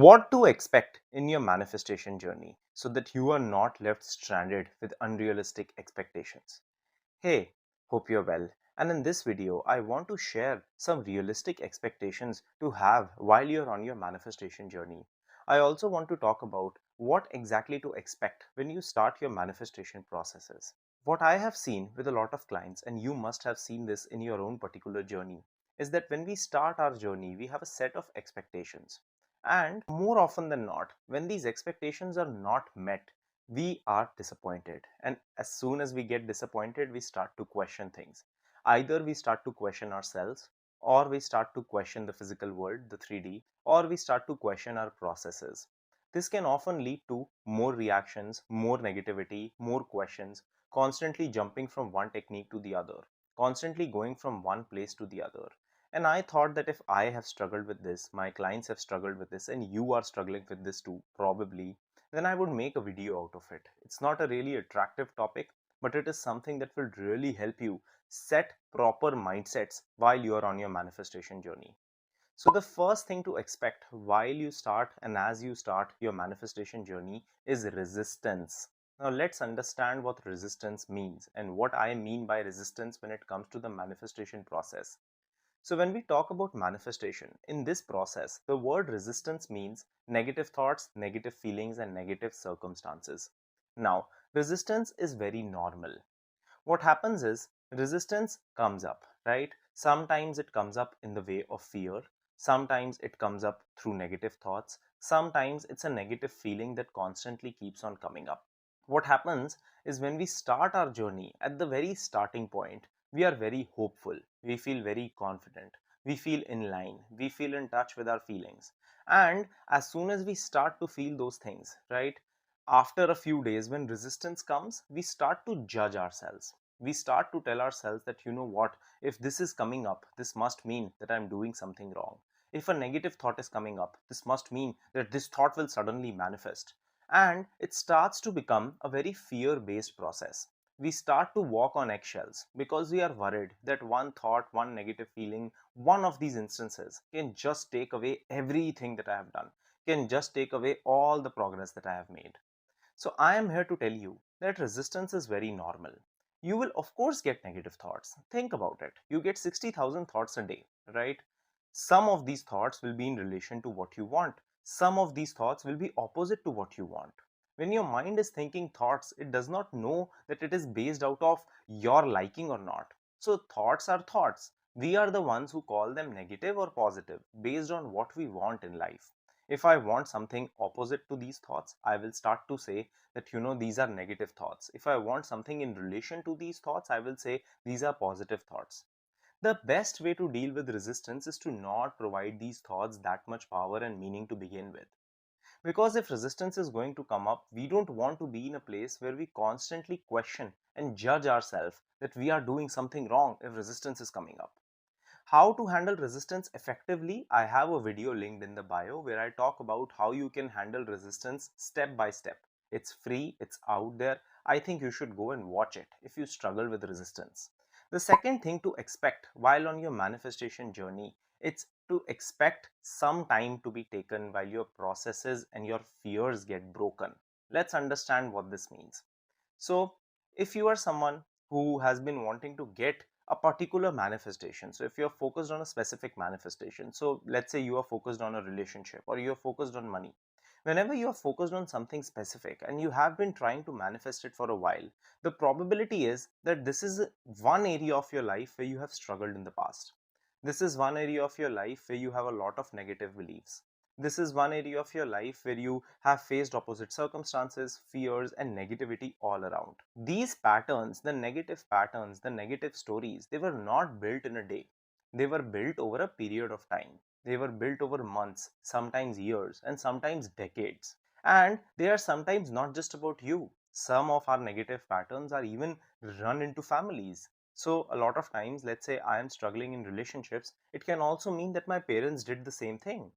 What to expect in your manifestation journey so that you are not left stranded with unrealistic expectations. Hey, hope you're well. And in this video, I want to share some realistic expectations to have while you're on your manifestation journey. I also want to talk about what exactly to expect when you start your manifestation processes. What I have seen with a lot of clients, and you must have seen this in your own particular journey, is that when we start our journey, we have a set of expectations. And more often than not, when these expectations are not met, we are disappointed. And as soon as we get disappointed, we start to question things. Either we start to question ourselves, or we start to question the physical world, the 3D, or we start to question our processes. This can often lead to more reactions, more negativity, more questions, constantly jumping from one technique to the other, constantly going from one place to the other. And I thought that if I have struggled with this, my clients have struggled with this, and you are struggling with this too, probably, then I would make a video out of it. It's not a really attractive topic, but it is something that will really help you set proper mindsets while you are on your manifestation journey. So the first thing to expect while you start and as you start your manifestation journey is resistance. Now let's understand what resistance means and what I mean by resistance when it comes to the manifestation process. So when we talk about manifestation, in this process, the word resistance means negative thoughts, negative feelings, and negative circumstances. Now, resistance is very normal. What happens is resistance comes up, right? Sometimes it comes up in the way of fear. Sometimes it comes up through negative thoughts. Sometimes it's a negative feeling that constantly keeps on coming up. What happens is when we start our journey at the very starting point, we are very hopeful. We feel very confident. We feel in line. We feel in touch with our feelings. And as soon as we start to feel those things, right? After a few days, when resistance comes, we start to judge ourselves. We start to tell ourselves that, you know what, if this is coming up, this must mean that I'm doing something wrong. If a negative thought is coming up, this must mean that this thought will suddenly manifest. And it starts to become a very fear based process. We start to walk on eggshells because we are worried that one thought, one negative feeling, one of these instances can just take away everything that I have done, can just take away all the progress that I have made. So I am here to tell you that resistance is very normal. You will of course get negative thoughts. Think about it. You get 60,000 thoughts a day, right? Some of these thoughts will be in relation to what you want. Some of these thoughts will be opposite to what you want. When your mind is thinking thoughts, it does not know that it is based out of your liking or not. So thoughts are thoughts. We are the ones who call them negative or positive based on what we want in life. If I want something opposite to these thoughts, I will start to say that, you know, these are negative thoughts. If I want something in relation to these thoughts, I will say these are positive thoughts. The best way to deal with resistance is to not provide these thoughts that much power and meaning to begin with. Because if resistance is going to come up, we don't want to be in a place where we constantly question and judge ourselves that we are doing something wrong if resistance is coming up. How to handle resistance effectively? I have a video linked in the bio where I talk about how you can handle resistance step by step. It's free, it's out there. I think you should go and watch it if you struggle with resistance. The second thing to expect while on your manifestation journey, it's to expect some time to be taken while your processes and your fears get broken. Let's understand what this means. So, if you are someone who has been wanting to get a particular manifestation, so if you're focused on a specific manifestation, so let's say you are focused on a relationship or you're focused on money. Whenever you are focused on something specific and you have been trying to manifest it for a while, the probability is that this is one area of your life where you have struggled in the past. This is one area of your life where you have a lot of negative beliefs. This is one area of your life where you have faced opposite circumstances, fears, and negativity all around. These patterns, the negative stories, they were not built in a day. They were built over a period of time. They were built over months, sometimes years, and sometimes decades. And they are sometimes not just about you. Some of our negative patterns are even run into families. So, a lot of times, let's say I am struggling in relationships, it can also mean that my parents did the same thing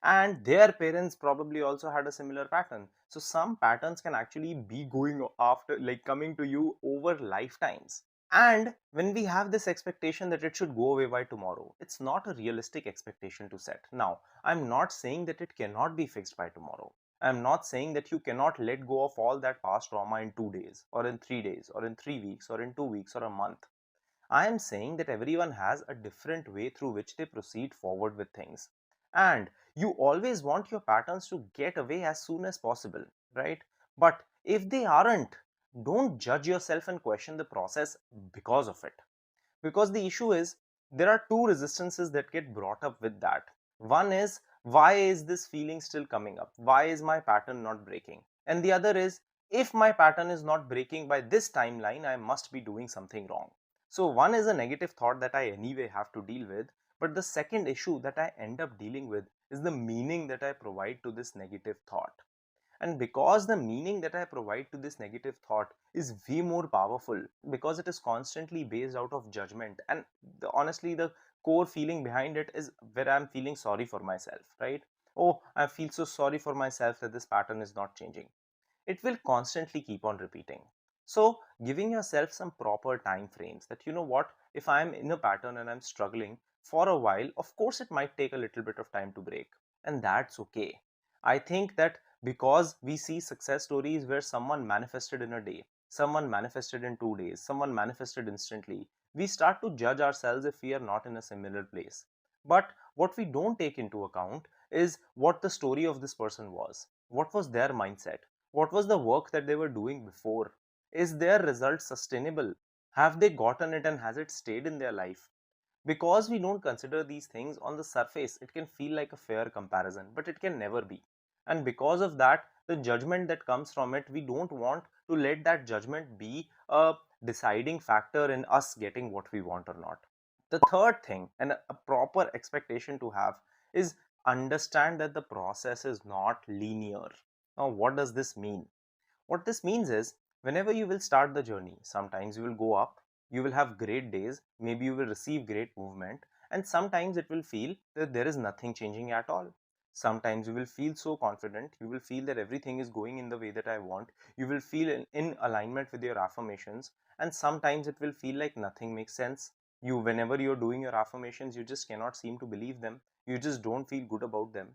and their parents probably also had a similar pattern. So some patterns can actually be going after, like coming to you over lifetimes. And when we have this expectation that it should go away by tomorrow, it's not a realistic expectation to set. Now, I'm not saying that it cannot be fixed by tomorrow. I'm not saying that you cannot let go of all that past trauma in 2 days, or in 3 days, or in 3 weeks, or in 2 weeks, or a month. I am saying that everyone has a different way through which they proceed forward with things. And you always want your patterns to get away as soon as possible, right? But if they aren't, don't judge yourself and question the process because of it. Because the issue is, there are two resistances that get brought up with that. One is, why is this feeling still coming up? Why is my pattern not breaking? And the other is, if my pattern is not breaking by this timeline, I must be doing something wrong. So one is a negative thought that I anyway have to deal with, but the second issue that I end up dealing with is the meaning that I provide to this negative thought. And because the meaning that I provide to this negative thought is way more powerful, because it is constantly based out of judgment, and honestly, the core feeling behind it is where I'm feeling sorry for myself, right? Oh, I feel so sorry for myself that this pattern is not changing. It will constantly keep on repeating. So, giving yourself some proper time frames that, you know what, if I'm in a pattern and I'm struggling for a while, of course, it might take a little bit of time to break, and that's okay. I think that because we see success stories where someone manifested in a day, someone manifested in 2 days, someone manifested instantly, we start to judge ourselves if we are not in a similar place. But what we don't take into account is what the story of this person was. What was their mindset? What was the work that they were doing before? Is their result sustainable? Have they gotten it and has it stayed in their life? Because we don't consider these things on the surface, it can feel like a fair comparison, but it can never be. And because of that, the judgment that comes from it, we don't want to let that judgment be a deciding factor in us getting what we want or not. The third thing, and a proper expectation to have, is understand that the process is not linear. Now, what does this mean? What this means is, whenever you will start the journey, sometimes you will go up, you will have great days, maybe you will receive great movement, and sometimes it will feel that there is nothing changing at all. Sometimes you will feel so confident, you will feel that everything is going in the way that I want, you will feel in alignment with your affirmations, and sometimes it will feel like nothing makes sense. Whenever you're doing your affirmations, you just cannot seem to believe them, you just don't feel good about them,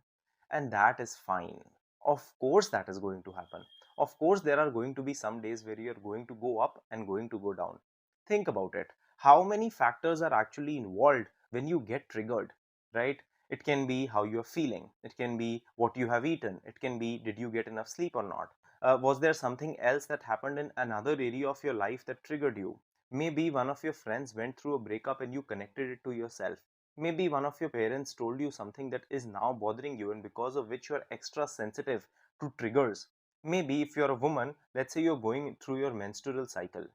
and that is fine. Of course, that is going to happen. Of course, there are going to be some days where you're going to go up and going to go down. Think about it. How many factors are actually involved when you get triggered, right? It can be how you're feeling. It can be what you have eaten. It can be, did you get enough sleep or not? Was there something else that happened in another area of your life that triggered you? Maybe one of your friends went through a breakup and you connected it to yourself. Maybe one of your parents told you something that is now bothering you and because of which you are extra sensitive to triggers. Maybe if you're a woman, let's say you're going through your menstrual cycle.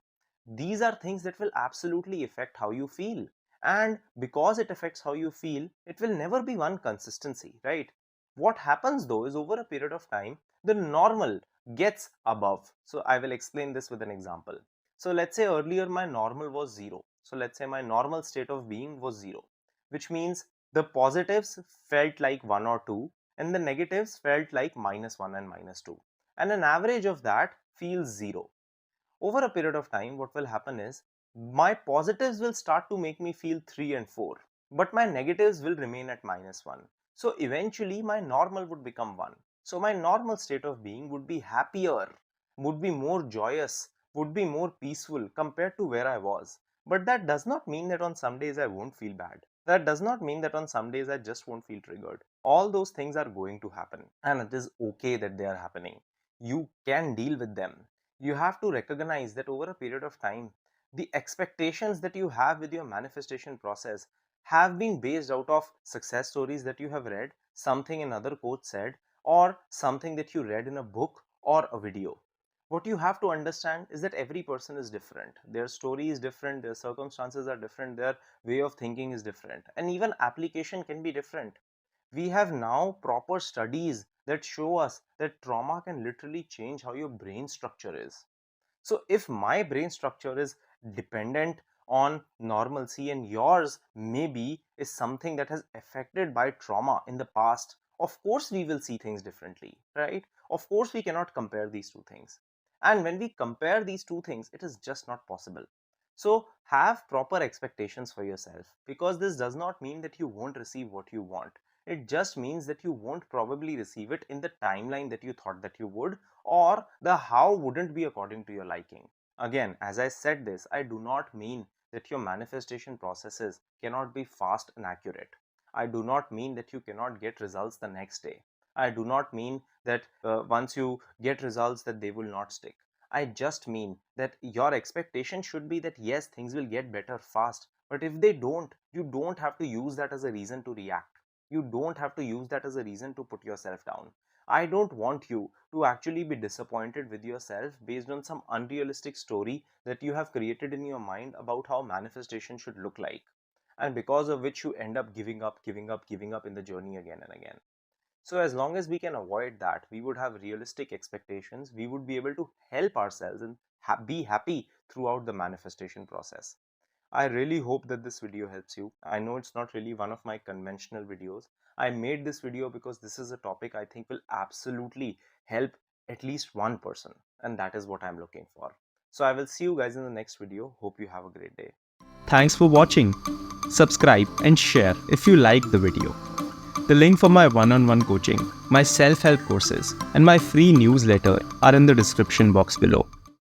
These are things that will absolutely affect how you feel. And because it affects how you feel, it will never be one consistency, right? What happens though is, over a period of time, the normal gets above. So I will explain this with an example. So let's say earlier my normal was 0. So let's say my normal state of being was 0, which means the positives felt like 1 or 2 and the negatives felt like -1 and -2, and an average of that feels 0. Over a period of time, what will happen is, my positives will start to make me feel 3 and 4, but my negatives will remain at -1. So eventually my normal would become 1. So my normal state of being would be happier, would be more joyous, would be more peaceful compared to where I was. But that does not mean that on some days I won't feel bad. That does not mean that on some days I just won't feel triggered. All those things are going to happen, and it is okay that they are happening. You can deal with them. You have to recognize that over a period of time, the expectations that you have with your manifestation process have been based out of success stories that you have read, something another coach said, or something that you read in a book or a video. What you have to understand is that every person is different. Their story is different, their circumstances are different, their way of thinking is different, and even application can be different. We have now proper studies that show us that trauma can literally change how your brain structure is. So if my brain structure is dependent on normalcy and yours maybe is something that has affected by trauma in the past, of course we will see things differently, right? Of course we cannot compare these two things. And when we compare these two things, it is just not possible. So have proper expectations for yourself, because this does not mean that you won't receive what you want. It just means that you won't probably receive it in the timeline that you thought that you would, or the how wouldn't be according to your liking. Again, as I said this, I do not mean that your manifestation processes cannot be fast and accurate. I do not mean that you cannot get results the next day. I do not mean that once you get results that they will not stick. I just mean that your expectation should be that yes, things will get better fast. But if they don't, you don't have to use that as a reason to react. You don't have to use that as a reason to put yourself down. I don't want you to actually be disappointed with yourself based on some unrealistic story that you have created in your mind about how manifestation should look like, and because of which you end up giving up in the journey again and again. So as long as we can avoid that, we would have realistic expectations, we would be able to help ourselves and be happy throughout the manifestation process. I really hope that this video helps you. I know it's not really one of my conventional videos. I made this video because this is a topic I think will absolutely help at least one person, and that is what I'm looking for. So I will see you guys in the next video. Hope you have a great day. Thanks for watching. Subscribe and share if you liked the video. The link for my one-on-one coaching, my self-help courses, and my free newsletter are in the description box below.